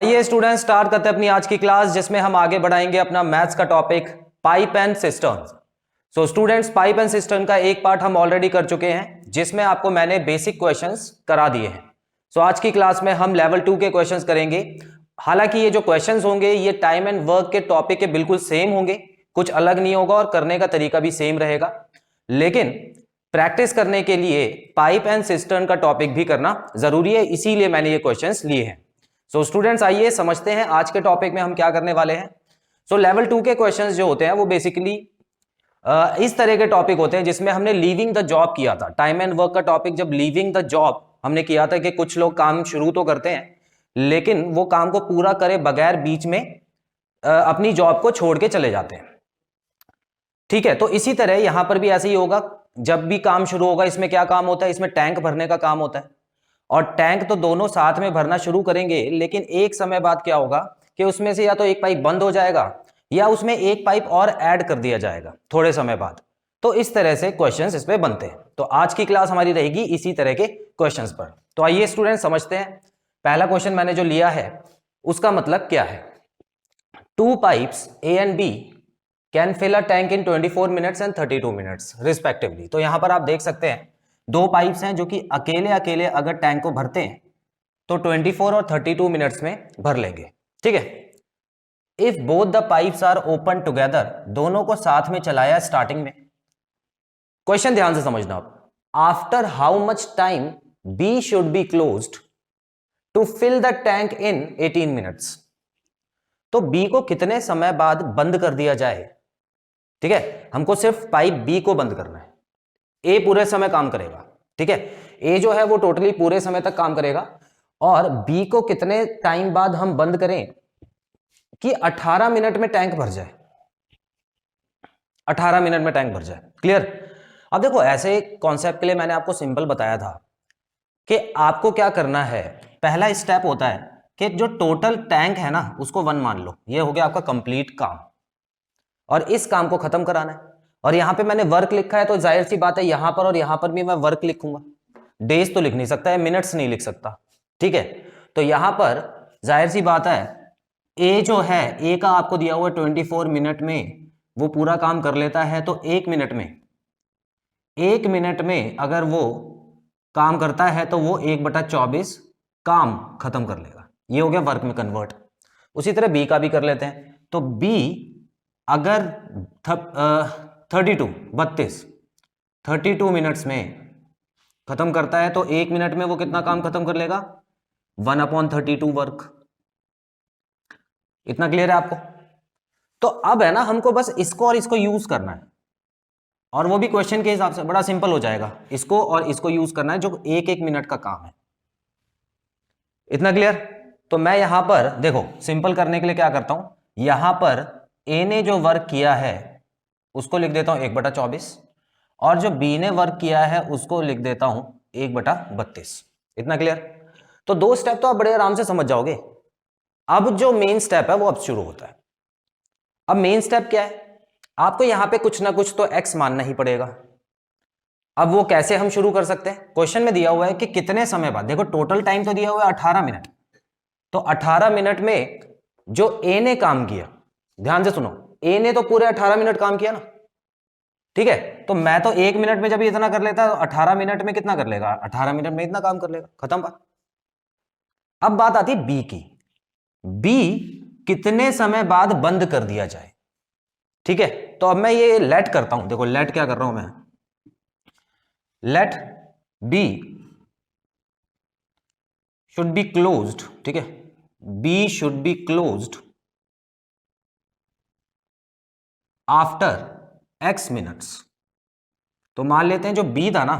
ये student start करते हैं अपनी आज की क्लास, जिसमें हम आगे बढ़ाएंगे अपना मैथ्स का topic pipe and cistern. So students, pipe and cistern का एक पार्ट हम ऑलरेडी कर चुके हैं, जिसमें आपको मैंने बेसिक क्वेश्चंस करा दिए हैं। सो आज की क्लास में हम लेवल 2 के क्वेश्चंस करेंगे। हालांकि ये जो क्वेश्चंस होंगे ये टाइम एंड वर्क के टॉपिक के बिल्कुल सेम होंगे, कुछ अलग नहीं होगा और करने का तरीका भी सेम रहेगा। लेकिन प्रैक्टिस करने के लिए पाइप एंड सिस्टर्न का टॉपिक भी करना जरूरी है, इसीलिए मैंने ये क्वेश्चंस लिए हैं। सो स्टूडेंट्स, आइए समझते हैं आज के टॉपिक में हम क्या करने वाले हैं। सो लेवल 2 के क्वेश्चंस जो होते हैं वो बेसिकली इस तरह के टॉपिक होते हैं जिसमें हमने लीविंग द जॉब किया था। टाइम एंड वर्क का टॉपिक जब लीविंग द जॉब हमने किया था कि कुछ लोग काम शुरू तो करते हैं लेकिन वो काम को पूरा करे बगैर बीच में अपनी जॉब को छोड़ के चले जाते हैं। ठीक है, तो इसी तरह यहां पर भी ऐसे ही होगा। जब भी काम शुरू होगा, इसमें क्या काम होता है, इसमें टैंक भरने का काम होता है और टैंक तो दोनों साथ में भरना शुरू करेंगे, लेकिन एक समय बाद क्या होगा कि उसमें से या तो एक पाइप बंद हो जाएगा या उसमें एक पाइप और ऐड कर दिया जाएगा थोड़े समय बाद। तो इस तरह से क्वेश्चंस इस पे बनते हैं। तो आज की क्लास हमारी रहेगी इसी तरह के क्वेश्चंस पर। तो आइए स्टूडेंट समझते हैं। पहला क्वेश्चन मैंने जो लिया है उसका मतलब क्या है। 2 pipes A and B can fill a tank in 24 minutes and 32 minutes respectively. तो यहां पर आप देख सकते हैं 2 पाइप्स हैं जो कि अकेले अकेले अगर टैंक को भरते हैं तो 24 और 32 मिनट्स में भर लेंगे। ठीक है। If both the pipes are open together, दोनों को साथ में चलाया स्टार्टिंग में। क्वेश्चन ध्यान से समझना आप। After how much time B should be closed to fill the tank in 18 minutes. तो बी को कितने समय बाद बंद कर दिया जाए। ठीक है, हमको सिर्फ पाइप बी को बंद करना है। ए पूरे समय काम करेगा। ठीक है, ए जो है वो टोटली पूरे समय तक काम करेगा और बी को कितने टाइम बाद हम बंद करें कि 18 मिनट में टैंक भर जाए। 18 मिनट में टैंक भर जाए। क्लियर। अब देखो, ऐसे कॉन्सेप्ट के लिए मैंने आपको सिंपल बताया था कि आपको क्या करना है। पहला स्टेप होता है कि जो टोटल टैंक है ना उसको 1 मान लो। ये हो गया आपका कंप्लीट काम और इस काम को खत्म कराना है। और यहां पे मैंने वर्क लिखा है तो जाहिर सी बात है यहां पर और यहां पर भी मैं वर्क लिखूंगा। डेज तो लिख नहीं सकता है, मिनट्स नहीं लिख सकता। ठीक है, तो यहां पर जाहिर सी बात है ए जो है, ए का आपको दिया हुआ 24 मिनट में वो पूरा काम कर लेता है। तो 1 मिनट में अगर वो काम करता है तो वो 1/24 काम खत्म कर लेगा। ये हो गया वर्क में कन्वर्ट। उसी तरह बी का भी कर लेते हैं। तो बी अगर 32 मिनट्स में खत्म करता है तो 1 मिनट में वो कितना काम खत्म कर लेगा, 1/32 वर्क। इतना क्लियर है आपको। तो अब है ना, हमको बस इसको और इसको यूज करना है और वो भी क्वेश्चन के हिसाब से बड़ा सिंपल हो जाएगा। इसको और इसको यूज करना है जो 1-1 मिनट का काम है। इतना क्लियर। तो मैं यहां पर देखो सिंपल करने के लिए क्या करता हूं, यहां पर ए ने जो वर्क किया है उसको लिख देता हूं 1/24 और जो बी ने वर्क किया है उसको लिख देता हूं 1/32। इतना क्लियर। तो 2 स्टेप तो आप बड़े आराम से समझ जाओगे। अब जो मेन स्टेप है वो अब शुरू होता है। अब मेन स्टेप क्या है, आपको यहां पे कुछ ना कुछ तो एक्स मानना ही पड़ेगा। अब वो कैसे हम शुरू कर सकते हैं, क्वेश्चन में दिया हुआ है कि कितने समय बाद। देखो टोटल टाइम तो दिया हुआ है 18 मिनट। तो 18 मिनट में जो ए ने काम किया, ध्यान से सुनो, ए ने तो पूरे 18 मिनट काम किया ना। ठीक है, तो मैं तो 1 मिनट में जब इतना कर लेता तो 18 मिनट में कितना कर लेगा, 18 मिनट में इतना काम कर लेगा, खत्म बात। अब बात आती है बी की। बी कितने समय बाद बंद कर दिया जाए। ठीक है, तो अब मैं ये लेट करता हूं। देखो लेट क्या कर रहा हूं मैं, let B should be closed. ठीक है, B should be closed after x minutes. तो मान लेते हैं जो बी था ना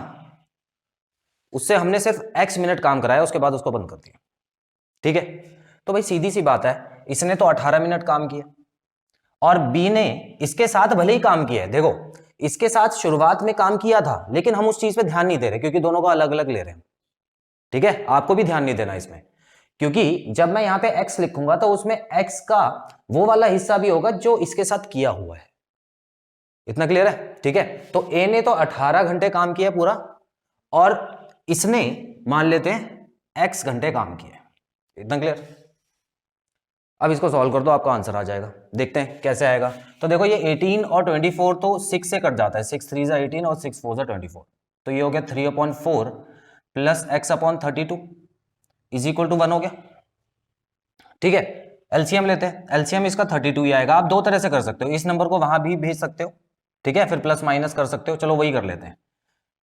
उससे हमने सिर्फ x मिनट काम कराया, उसके बाद उसको बंद कर दिया। ठीक है, तो भाई सीधी सी बात है, इसने तो 18 मिनट काम किया और बी ने इसके साथ भले ही काम किया है। देखो इसके साथ शुरुआत में काम किया था लेकिन हम उस चीज पे ध्यान नहीं दे रहे क्योंकि दोनों को अलग अलग ले रहे हैं। ठीक है, आपको भी ध्यान नहीं देना इसमें, क्योंकि जब मैं यहां पे x लिखूंगा तो उसमें x का वो वाला हिस्सा भी होगा जो इसके साथ किया हुआ है। इतना क्लियर है। ठीक है, तो ए ने तो 18 घंटे काम किया पूरा और इसने मान लेते हैं x घंटे काम किया। इतना क्लियर। अब इसको सॉल्व कर दो, आपका आंसर आ जाएगा। देखते हैं कैसे आएगा। तो देखो ये 18 और 24 तो 6 से कट जाता है, 6 3 ज़ा 18 और 6 4 ज़ा 24। तो ये हो गया 3/4 plus x/32 is equal to 1 हो गया। ठीक है, एलसीएम लेते हैं। एलसीएम इसका 32 ही आएगा। आप दो तरह से कर सकते हो, इस नंबर को वहां भी भेज सकते हो, ठीक है, फिर प्लस माइनस कर सकते हो। चलो वही कर लेते हैं,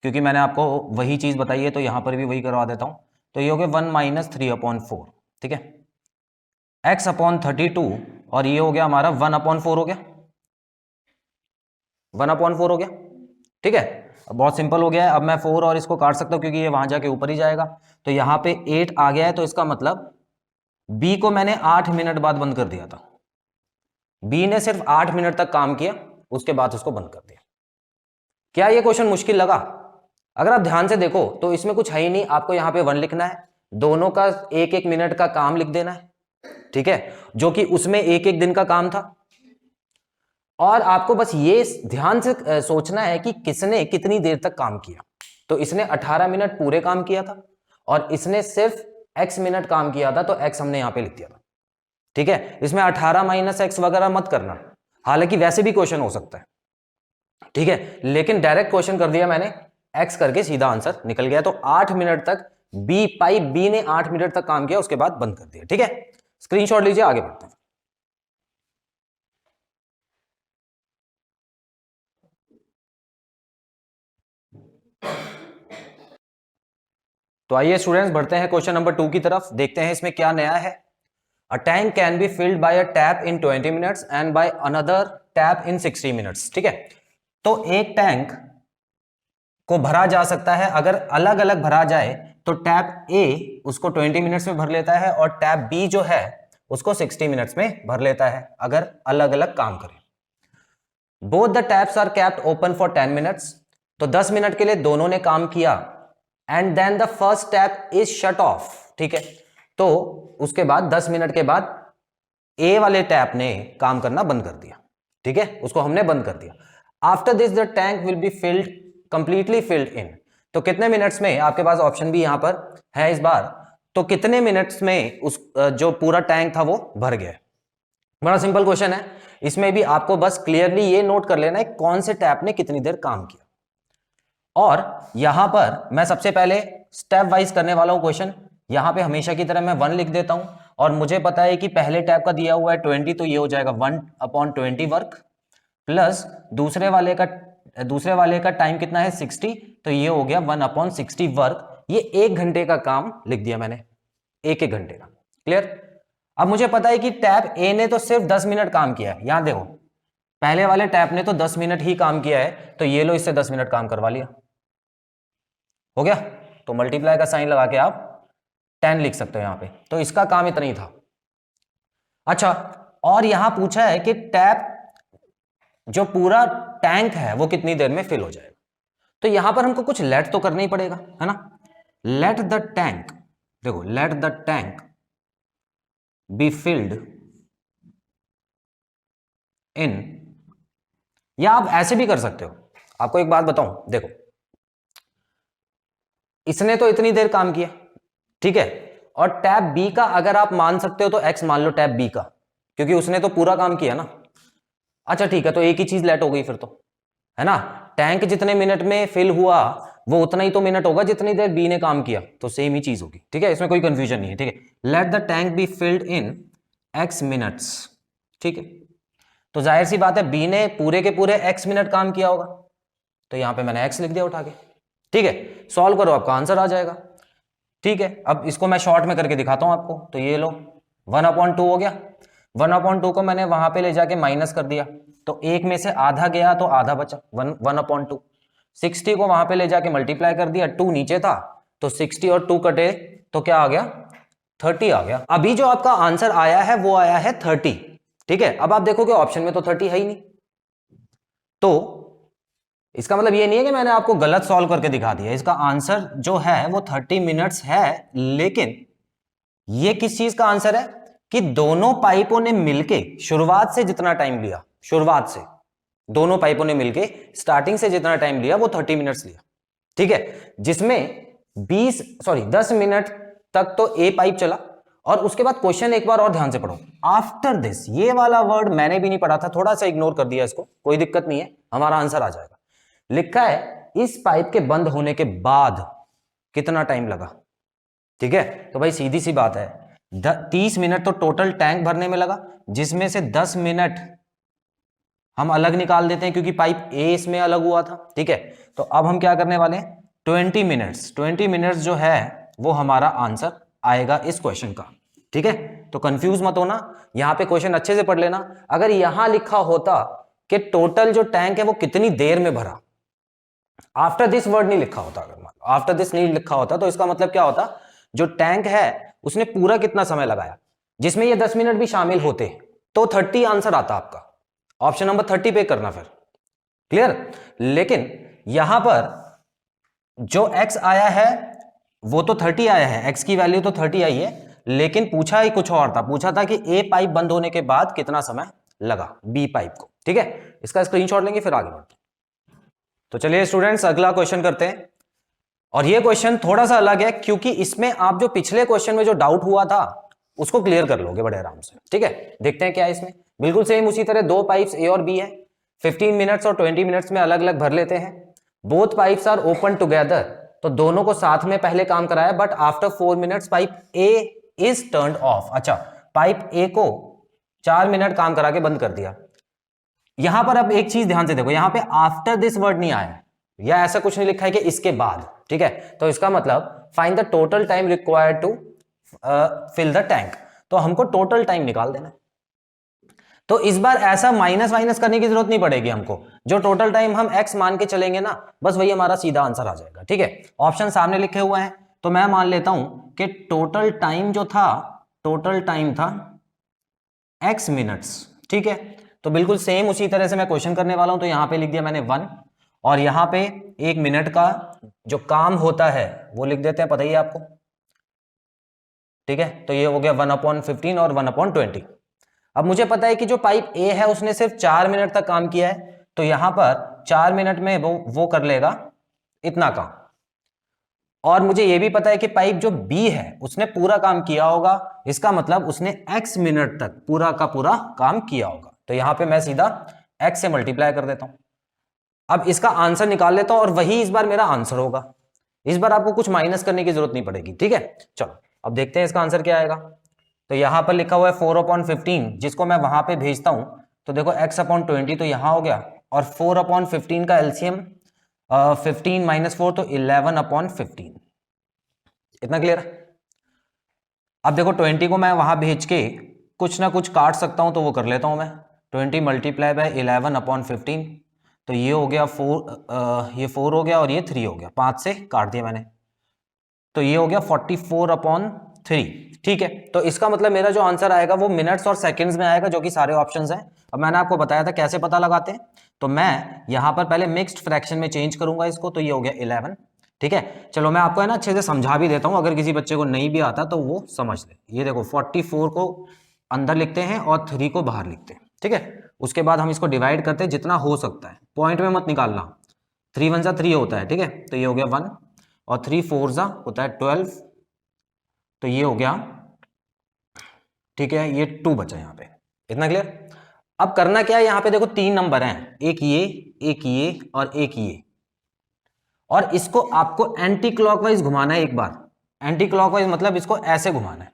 क्योंकि मैंने आपको वही चीज बताई है तो यहां पर भी वही करवा देता हूं। तो ये हो गया 1 - 3/4, ठीक है, x/32 और ये हो गया हमारा 1/4 हो गया, 1/4 हो गया। ठीक है, बहुत सिंपल हो गया है। अब मैं 4 और इसको काट सकता हूं क्योंकि ये वहां जाके ऊपर ही जाएगा। तो यहां पे 8 आ गया है, तो इसका मतलब बी को मैंने 8 मिनट बाद बंद कर दिया था। बी ने सिर्फ 8 मिनट तक काम किया, उसके बाद उसको बंद कर दिया। क्या ये क्वेश्चन मुश्किल लगा? अगर आप ध्यान से देखो तो इसमें कुछ है ही नहीं। आपको यहां पे 1 लिखना है, दोनों का 1-1 मिनट का काम लिख देना है, ठीक है, जो कि उसमें 1-1 दिन का काम था। और आपको बस ये ध्यान से सोचना है कि किसने कितनी देर तक काम किया। तो इसने 18 मिनट पूरे काम किया था और इसने सिर्फ x मिनट काम किया था, तो x हमने यहां पे लिख दिया था। ठीक है, इसमें 18 - x वगैरह मत करना, हालांकि वैसे भी क्वेश्चन हो सकता है, ठीक है, लेकिन डायरेक्ट क्वेश्चन कर दिया मैंने, x करके सीधा आंसर निकल गया। तो 8 मिनट तक पाइप बी ने 8 मिनट तक काम किया, उसके बाद बंद कर दिया। ठीक है, स्क्रीनशॉट लीजिए, आगे बढ़ते हैं। तो आइए स्टूडेंट्स बढ़ते हैं क्वेश्चन नंबर 2 की तरफ, देखते हैं इसमें क्या नया है। A tank can be filled by a tap in 20 minutes and by another tap in 60 minutes. ठीक है, तो एक टैंक को भरा जा सकता है, अगर अलग अलग भरा जाए तो टैप ए उसको 20 मिनट्स में भर लेता है और टैप बी जो है उसको 60 मिनट्स में भर लेता है, अगर अलग अलग काम करें। Both the taps are kept open for 10 minutes, तो 10 मिनट के लिए दोनों ने काम किया। And then the first tap is shut off. ठीक है, तो उसके बाद 10 मिनट के बाद ए वाले टैप ने काम करना बंद कर दिया। ठीक है, उसको हमने बंद कर दिया। After this the tank will be filled completely filled in. तो कितने मिनट्स में, आपके पास ऑप्शन भी यहां पर है इस बार, तो कितने मिनट्स में उस जो पूरा टैंक था वो भर गया। बड़ा सिंपल क्वेश्चन है, इसमें भी आपको बस क्लियरली ये नोट कर लेना है कौन से टैप ने कितनी देर काम किया। और यहां पर मैं सबसे पहले स्टेप वाइज करने वाला हूं क्वेश्चन। यहां पे हमेशा की तरह मैं 1 लिख देता हूं और मुझे पता है कि पहले टैप का दिया हुआ है 20, तो ये हो जाएगा 1/20 वर्क, प्लस दूसरे वाले का टाइम कितना है 60, तो ये हो गया 1/60 वर्क। ये 1 घंटे का काम लिख दिया मैंने, 1-1 घंटे का। क्लियर? अब मुझे पता है कि टैप ए ने तो सिर्फ 10 मिनट काम किया है। यहां देखो, पहले वाले टैप ने तो 10 मिनट ही काम किया है, तो ये लो इससे 10 मिनट काम करवा लिया, हो गया। तो मल्टीप्लाई का साइन लगा के आप 10 लिख सकते हो यहां पे। तो इसका काम इतना ही था। अच्छा, और यहां पूछा है कि टैप जो पूरा टैंक है वो कितनी देर में फिल हो जाएगा। तो यहां पर हमको कुछ लेट तो करना ही पड़ेगा, है ना। लेट द टैंक, देखो, let the tank be filled in, या आप ऐसे भी कर सकते हो। आपको एक बात बताऊं, देखो, इसने तो इतनी देर काम किया, ठीक है, और टैप बी का अगर आप मान सकते हो तो एक्स मान लो टैप बी का, क्योंकि उसने तो पूरा काम किया ना। अच्छा ठीक है, तो एक ही चीज लेट हो गई फिर तो, है ना। टैंक जितने मिनट में फिल हुआ वो उतना ही तो मिनट होगा जितनी देर बी ने काम किया, तो सेम ही चीज होगी। ठीक है, इसमें कोई कंफ्यूजन नहीं है। ठीक है, let the tank be filled in x minutes. ठीक है, तो जाहिर सी बात है बी ने पूरे के पूरे एक्स मिनट काम किया होगा, तो यहां पे मैंने एक्स लिख दिया उठा के। ठीक है, सॉल्व करो, आपका आंसर आ जाएगा। ठीक है, अब इसको मैं शॉर्ट में करके दिखाता हूं आपको। तो ये लो 1/2 हो गया। 1/2 को मैंने वहां पे ले जाके माइनस कर दिया, तो एक में से आधा गया तो आधा बचा, 1/2। 60 को वहां पे ले जाके मल्टीप्लाई कर दिया, 2 नीचे था, तो 60 और 2 कटे तो क्या आ गया, 30 आ गया। अभी जो आपका आंसर आया है वो आया है 30। ठीक है, अब आप देखोगे ऑप्शन में तो 30 है ही नहीं, तो इसका मतलब ये नहीं है कि मैंने आपको गलत सॉल्व करके दिखा दिया। इसका आंसर जो है वो 30 मिनट्स है, लेकिन ये किस चीज का आंसर है कि दोनों पाइपों ने मिलके शुरुआत से जितना टाइम लिया, शुरुआत से दोनों पाइपों ने मिलके स्टार्टिंग से जितना टाइम लिया वो 30 मिनट्स लिया। ठीक है, जिसमें 10 मिनट तक तो ए पाइप चला और उसके बाद क्वेश्चन एक बार और ध्यान से पढ़ो। आफ्टर दिस, ये वाला वर्ड मैंने भी नहीं पढ़ा था, थोड़ा सा इग्नोर कर दिया इसको, कोई दिक्कत नहीं है, हमारा आंसर आ जाएगा। लिखा है इस पाइप के बंद होने के बाद कितना टाइम लगा। ठीक है, तो भाई सीधी सी बात है, 30 मिनट तो टोटल टैंक भरने में लगा, जिसमें से 10 मिनट हम अलग निकाल देते हैं क्योंकि पाइप ए इसमें अलग हुआ था। ठीक है, तो अब हम क्या करने वाले हैं, 20 मिनट्स, 20 मिनट्स जो है वो हमारा आंसर आएगा इस क्वेश्चन का। ठीक है, तो कंफ्यूज मत होना, यहां पे क्वेश्चन अच्छे से पढ़ लेना। अगर यहां लिखा होता कि टोटल जो टैंक है वो कितनी देर में भरा, आफ्टर दिस वर्ड नहीं लिखा होता, अगर आफ्टर दिस नहीं लिखा होता तो इसका मतलब क्या होता, जो टैंक है उसने पूरा कितना समय लगाया, जिसमें ये 10 मिनट भी शामिल होते तो 30 आंसर आता आपका। ऑप्शन नंबर 30 पे करना फिर। क्लियर? लेकिन यहां पर जो x आया है वो तो 30 आया है, x की वैल्यू तो 30 आई है, लेकिन पूछा ही कुछ और था, पूछा था कि ए पाइप बंद होने के बाद कितना समय लगा बी पाइप को। ठीक है, इसका स्क्रीनशॉट लेंगे फिर आगे बढ़ते हैं। तो चलिए स्टूडेंट्स अगला क्वेश्चन करते हैं, और ये क्वेश्चन थोड़ा सा अलग है क्योंकि इसमें आप जो पिछले क्वेश्चन में जो डाउट हुआ था उसको क्लियर कर लोगे बड़े आराम से। ठीक है, देखते हैं क्या है इसमें। बिल्कुल सेम उसी तरह दो पाइप्स ए और बी है, 15 मिनट्स और 20 मिनट्स में अलग अलग भर लेते हैं। Both pipes are open together, तो दोनों को साथ में पहले काम कराया, but after 4 minutes pipe A is turned off. अच्छा, पाइप ए को 4 मिनट काम करा के बंद कर दिया। यहां पर अब एक चीज ध्यान से देखो, यहां पे आफ्टर दिस वर्ड नहीं आया या ऐसा कुछ नहीं लिखा है कि इसके बाद। ठीक है, तो इसका मतलब find the total time required to fill the tank, तो हमको टोटल टाइम निकाल देना है। तो इस बार ऐसा माइनस माइनस करने की जरूरत नहीं पड़ेगी हमको, जो टोटल टाइम हम x मान के चलेंगे ना, बस वही हमारा सीधा आंसर आ जाएगा। ठीक है, ऑप्शन सामने लिखे हुए हैं, तो मैं मान लेता हूं कि टोटल टाइम जो था, टोटल टाइम था x मिनट्स। ठीक है, तो बिल्कुल सेम उसी तरह से मैं क्वेश्चन करने वाला हूं, तो यहां पे लिख दिया मैंने 1, और यहां पे 1 मिनट का जो काम होता है वो लिख देते हैं, पता ही है आपको। ठीक है, तो ये हो गया 1/15 और 1/20। अब मुझे पता है कि जो पाइप ए है उसने सिर्फ 4 मिनट तक काम किया है, तो यहां पर 4 मिनट में वो कर लेगा इतना काम। और मुझे यह भी पता है कि पाइप जो बी है उसने पूरा काम किया होगा, इसका मतलब उसने x मिनट तक पूरा का पूरा काम किया होगा, तो यहां पे मैं सीधा x से मल्टीप्लाई कर देता हूं। अब इसका आंसर निकाल लेता हूं और वही इस बार मेरा आंसर होगा, इस बार आपको कुछ माइनस करने की जरूरत नहीं पड़ेगी। ठीक है, चलो अब देखते हैं इसका आंसर क्या आएगा। तो यहां पर लिखा हुआ है 4/15, जिसको मैं वहां पे भेजता हूं, तो देखो x/20 तो यहां हो गया, और 4/15 का एलसीएम 15 - 4 तो 11/15। इतना क्लियर? अब देखो 20 को मैं वहां भेज के कुछ ना कुछ काट सकता हूं, तो वो कर लेता हूं मैं। 20 × 11/15, तो ये हो गया 4, ये 4 हो गया और ये 3 हो गया, 5 से काट दिया मैंने, तो ये हो गया 44/3। ठीक है, तो इसका मतलब मेरा जो आंसर आएगा वो मिनट्स और सेकंड्स में आएगा, जो कि सारे ऑप्शंस हैं। अब मैंने आपको बताया था कैसे पता लगाते हैं, तो मैं यहां पर पहले मिक्स्ड फ्रैक्शन में चेंज करूंगा इसको, तो ये हो गया 11। ठीक है, चलो मैं आपको है ना अच्छे से समझा भी देता हूं, अगर किसी बच्चे को नहीं भी आता तो वो समझ ले। ये देखो 44 को अंदर लिखते हैं और 3 को बाहर लिखते हैं। ठीक है, उसके बाद हम इसको डिवाइड करते हैं जितना हो सकता है, पॉइंट में मत निकालना। 3 × 1 = 3 होता है। ठीक है, तो ये हो गया 1, और 3 × 4 = होता है 12, तो ये हो गया, ठीक है, ये 2 बचा यहाँ पे। इतना क्लियर? अब करना क्या है, यहाँ पे देखो 3 नंबर हैं, एक ये और एक ये, और इसको आपको एंटी क्लॉकवाइज घुमाना है एक बार। एंटी क्लॉकवाइज मतलब इसको ऐसे घुमाना है।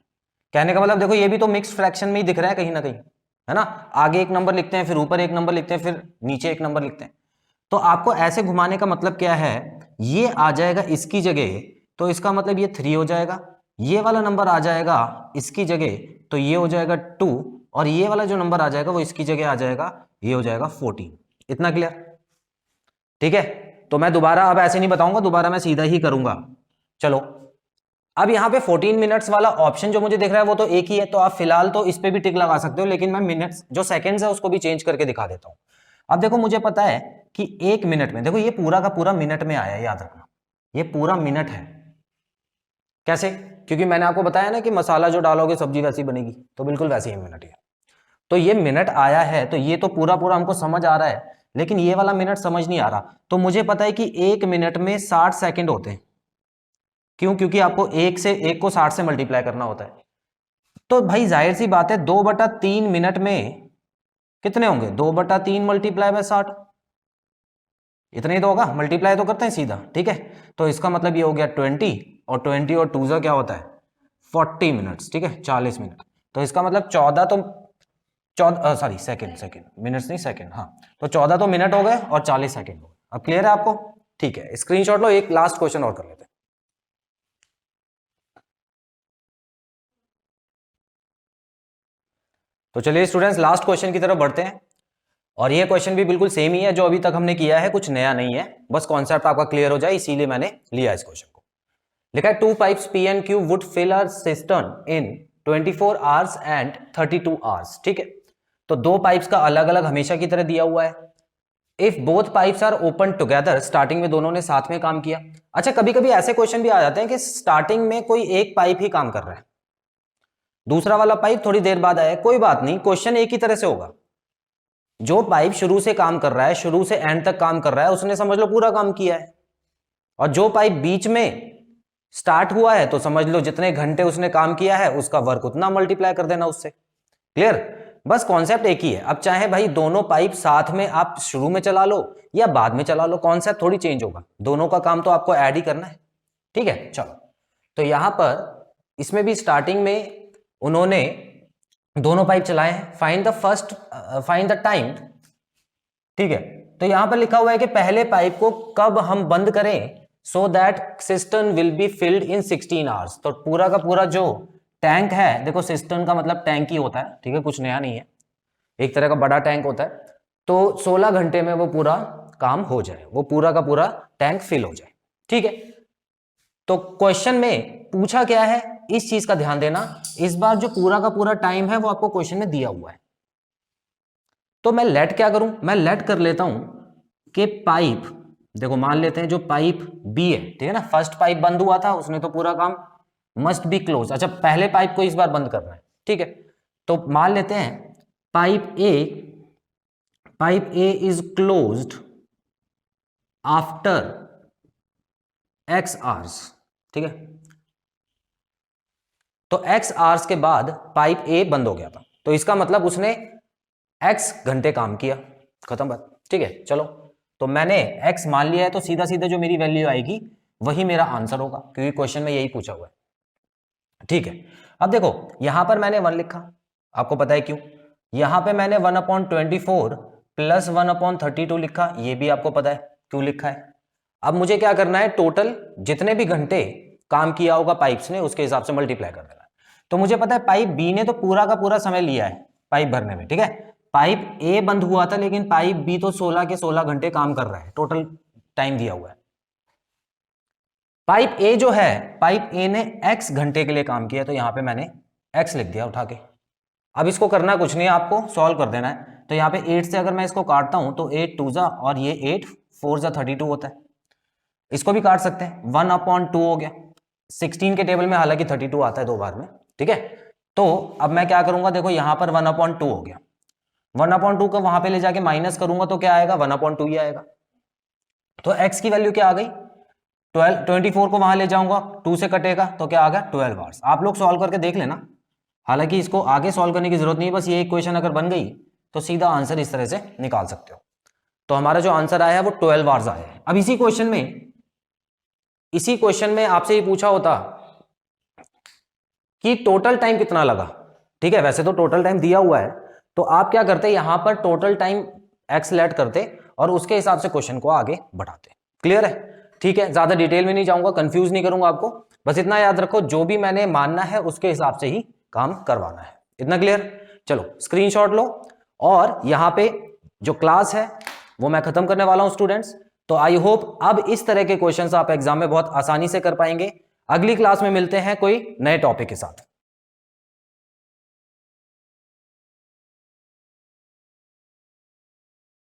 कहने का मतलब देखो ये भी तो मिक्स्ड फ्रैक्शन में ही दिख रहा है कहीं ना कहीं, है ना। आगे एक नंबर लिखते हैं, फिर ऊपर एक नंबर लिखते हैं, फिर नीचे एक नंबर लिखते हैं। तो आपको ऐसे घुमाने का मतलब क्या है, ये आ जाएगा इसकी जगह, तो इसका मतलब ये 3 हो जाएगा। ये वाला नंबर आ जाएगा इसकी जगह, तो ये हो जाएगा 2, और ये वाला जो नंबर आ जाएगा वो इसकी जगह आ जाएगा, ये हो जाएगा 14। इतना क्लियर? ठीक है, तो मैं दोबारा अब ऐसे नहीं बताऊंगा, दोबारा मैं सीधा ही करूंगा। चलो अब यहाँ पे 14 मिनट्स वाला ऑप्शन जो मुझे दिख रहा है वो तो एक ही है, तो आप फिलहाल तो इस पे भी टिक लगा सकते हो, लेकिन मैं मिनट्स जो सेकंड्स है उसको भी चेंज करके दिखा देता हूं। अब देखो मुझे पता है कि 1 मिनट में, देखो ये पूरा का पूरा मिनट में आया है, याद रखना ये पूरा मिनट है। कैसे? क्योंकि मैंने आपको बताया ना कि मसाला जो डालोगे सब्जी वैसी बनेगी, तो बिल्कुल वैसे ही मिनट है। तो ये मिनट आया है, तो ये तो पूरा पूरा हमको समझ आ रहा है, लेकिन ये वाला मिनट समझ नहीं आ रहा। तो मुझे पता है कि 1 मिनट में 60 सेकंड होते हैं। क्यों? क्योंकि आपको 1 को 60 से मल्टीप्लाई करना होता है। तो भाई जाहिर सी बात है 2/3 मिनट में कितने होंगे, 2/3 मल्टीप्लाई बाय 60, इतना ही तो होगा, मल्टीप्लाई तो करते हैं सीधा, ठीक है। तो इसका मतलब ये हो गया 20, और 20 और 2 क्या होता है 40 मिनट्स, ठीक है, 40 मिनट। तो इसका मतलब 14 तो 14 सॉरी सेकंड मिनट्स नहीं सेकंड, हाँ, तो 14 तो मिनट हो गए और 40 सेकंड हो गए। अब क्लियर है आपको, ठीक है, स्क्रीनशॉट लो, एक लास्ट क्वेश्चन और कर लेते हैं। तो चलिए स्टूडेंट्स लास्ट क्वेश्चन की तरफ बढ़ते हैं, और ये क्वेश्चन भी बिल्कुल सेम ही है जो अभी तक हमने किया है, कुछ नया नहीं है, बस कॉन्सेप्ट आपका क्लियर हो जाए इसीलिए मैंने लिया इस क्वेश्चन को। लिखा है 2 pipes P and Q would fill a cistern in 24 hours and 32 hours, ठीक है। तो दो पाइप्स का अलग अलग हमेशा की तरह दिया हुआ है। If both pipes are open together, starting में दोनों ने साथ में काम किया। अच्छा, कभी कभी ऐसे क्वेश्चन भी आ जाते हैं कि स्टार्टिंग में कोई एक पाइप ही काम कर रहा है, दूसरा वाला पाइप थोड़ी देर बाद आया, कोई बात नहीं, क्वेश्चन एक ही तरह से होगा। जो पाइप शुरू से काम कर रहा है, शुरू से एंड तक काम कर रहा है, उसने समझ लो पूरा काम किया है, और जो पाइप बीच में स्टार्ट हुआ है तो समझ लो जितने घंटे उसने काम किया है उसका वर्क उतना मल्टीप्लाई कर देना उससे। क्लियर, बस कॉन्सेप्ट एक ही है। अब चाहे भाई दोनों पाइप साथ में आप शुरू में चला लो या बाद में चला लो, कॉन्सेप्ट थोड़ी चेंज होगा, दोनों का काम तो आपको ऐड ही करना है, ठीक है। चलो, तो यहां पर इसमें भी स्टार्टिंग में उन्होंने दोनों पाइप चलाए हैं, फाइंड द टाइम, ठीक है। तो यहां पर लिखा हुआ है कि पहले पाइप को कब हम बंद करें so that cistern will be filled in 16 hours. तो पूरा का पूरा जो टैंक है, देखो सिस्टर्न का मतलब टैंक ही होता है, ठीक है, कुछ नया नहीं है, एक तरह का बड़ा टैंक होता है। तो 16 घंटे में वो पूरा काम हो जाए, वो पूरा का पूरा टैंक फिल हो जाए, ठीक है। तो क्वेश्चन में पूछा क्या है, इस चीज का ध्यान देना, इस बार जो पूरा का पूरा टाइम है वो आपको क्वेश्चन में दिया हुआ है। तो मैं लेट क्या करूं, मैं लेट कर लेता हूं कि पाइप, देखो मान लेते हैं जो पाइप बी है, ठीक है ना, फर्स्ट पाइप बंद हुआ था, उसने तो पूरा काम मस्ट बी क्लोज। अच्छा, पहले पाइप को इस बार बंद करना है, ठीक है। तो मान लेते हैं pipe A is closed after x hours, ठीक है। तो x आवर्स के बाद पाइप ए बंद हो गया था, तो इसका मतलब उसने x घंटे काम किया, खत्म बात, ठीक है। चलो, तो मैंने x मान लिया है, तो सीधा सीधा जो मेरी वैल्यू आएगी वही मेरा आंसर होगा, क्योंकि क्वेश्चन में यही पूछा हुआ है, ठीक है। अब देखो यहां पर मैंने 1 लिखा, आपको पता है क्यों, यहां पे मैंने 1/24 प्लस 1/32 लिखा, ये भी आपको पता है क्यों लिखा है। अब मुझे क्या करना है, टोटल जितने भी घंटे काम किया होगा पाइप्स ने उसके हिसाब से मल्टीप्लाई कर देना। तो मुझे पता है पाइप बी ने तो पूरा का पूरा समय लिया है पाइप भरने में, ठीक है। पाइप ए बंद हुआ था, लेकिन पाइप बी तो 16 के 16 घंटे काम कर रहा है, टोटल टाइम दिया हुआ है। पाइप ए जो है, पाइप ए ने x घंटे के लिए काम किया, तो यहां पे मैंने x लिख दिया उठा के। अब इसको करना कुछ नहीं है, आपको सॉल्व कर देना है। तो यहाँ पे 8 से अगर मैं इसको काटता हूं तो 8 2 जा, और ये 8 4 जा 32 होता है। इसको भी काट सकते हैं, 1/2 हो गया। 16 के टेबल में हालांकि 32 आता है 2 बार में, ठीक है। तो अब मैं क्या करूंगा, देखो यहां पर 1/2 हो गया, 1/2 को वहां पे ले जाके माइनस करूंगा तो क्या आएगा, 1/2 ही आएगा। तो x की वैल्यू क्या आ गई 12, 24 को वहां ले जाऊंगा, 2 से कटेगा तो क्या आ गया 12 आवर्स। आप लोग सॉल्व करके देख लेना, हालांकि इसको आगे सॉल्व करने की जरूरत नहीं है, बस ये इक्वेशन अगर बन गई तो सीधा आंसर इस तरह से निकाल सकते हो। तो हमारा जो आंसर आया है वो 12 आवर्स आया है। अब इसी क्वेश्चन में आपसे ये पूछा होता कि टोटल टाइम कितना लगा, ठीक है, वैसे तो टोटल टाइम दिया हुआ है, तो आप क्या करते यहां पर टोटल टाइम एक्स लेट करते और उसके हिसाब से क्वेश्चन को आगे बढ़ाते। क्लियर है, ठीक है, ज्यादा डिटेल में नहीं जाऊंगा, कंफ्यूज नहीं करूंगा आपको, बस इतना याद रखो जो भी मैंने मानना है उसके हिसाब से ही काम करवाना है, इतना क्लियर। चलो स्क्रीनशॉट लो, और यहां पे जो क्लास है वो मैं खत्म करने वाला हूं स्टूडेंट्स। तो आई होप अब इस तरह के क्वेश्चंस आप एग्जाम में बहुत आसानी से कर पाएंगे। अगली क्लास में मिलते हैं कोई नए टॉपिक के साथ।